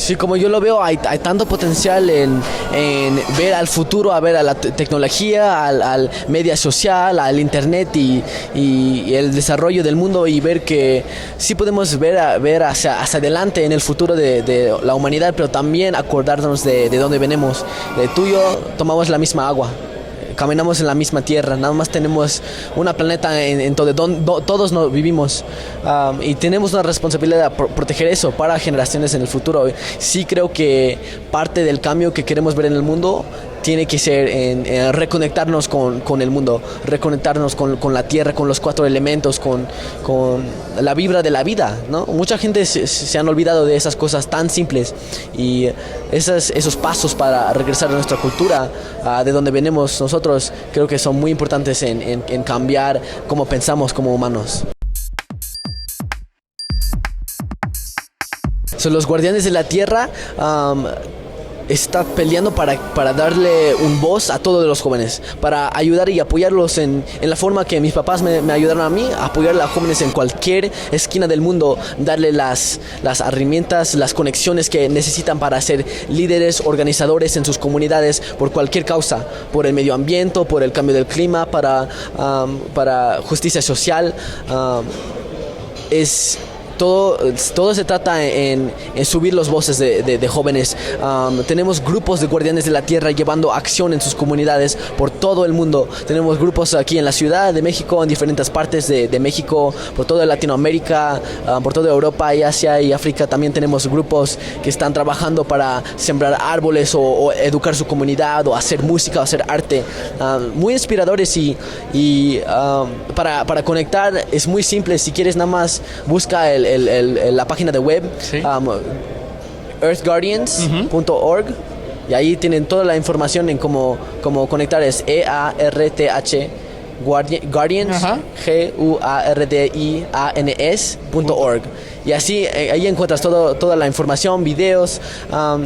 Sí, como yo lo veo, hay tanto potencial en ver al futuro, a ver a la tecnología, al media social, al internet y el desarrollo del mundo, y ver que sí podemos ver hacia adelante en el futuro de la humanidad, pero también acordarnos de dónde venimos. Tú y yo tomamos la misma agua, caminamos en la misma tierra, nada más tenemos una planeta en donde todos nos vivimos, y tenemos una responsabilidad de proteger eso para generaciones en el futuro. Sí creo que parte del cambio que queremos ver en el mundo tiene que ser en reconectarnos con el mundo, reconectarnos con la tierra, con los cuatro elementos, con la vibra de la vida, ¿no? Mucha gente se han olvidado de esas cosas tan simples, y esos pasos para regresar a nuestra cultura, de donde venimos nosotros, creo que son muy importantes en cambiar cómo pensamos como humanos. Los guardianes de la tierra está peleando para darle un voz a todos los jóvenes, para ayudar y apoyarlos en la forma que mis papás me ayudaron a mí, a apoyar a los jóvenes en cualquier esquina del mundo, darle las herramientas, las conexiones que necesitan para ser líderes, organizadores en sus comunidades por cualquier causa, por el medio ambiente, por el cambio del clima, para justicia social. Todo se trata en subir las voces de jóvenes. Tenemos grupos de guardianes de la tierra llevando acción en sus comunidades por todo el mundo. Tenemos grupos aquí en la Ciudad de México, en diferentes partes de México, por toda Latinoamérica, por toda Europa y Asia y África. También tenemos grupos que están trabajando para sembrar árboles o educar su comunidad, o hacer música o hacer arte. Muy inspiradores, y para conectar es muy simple. Si quieres, nada más busca la página de web, sí, earthguardians.org, y ahí tienen toda la información en cómo conectar. Es EARTH Guardians, GUARDIANS.org, y así ahí encuentras toda la información, videos.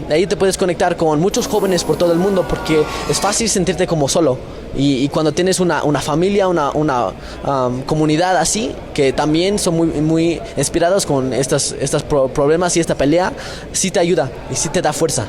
Ahí te puedes conectar con muchos jóvenes por todo el mundo, porque es fácil sentirte como solo, y cuando tienes una familia, una comunidad así, que también son muy inspirados con estos problemas y esta pelea, sí te ayuda y sí te da fuerza.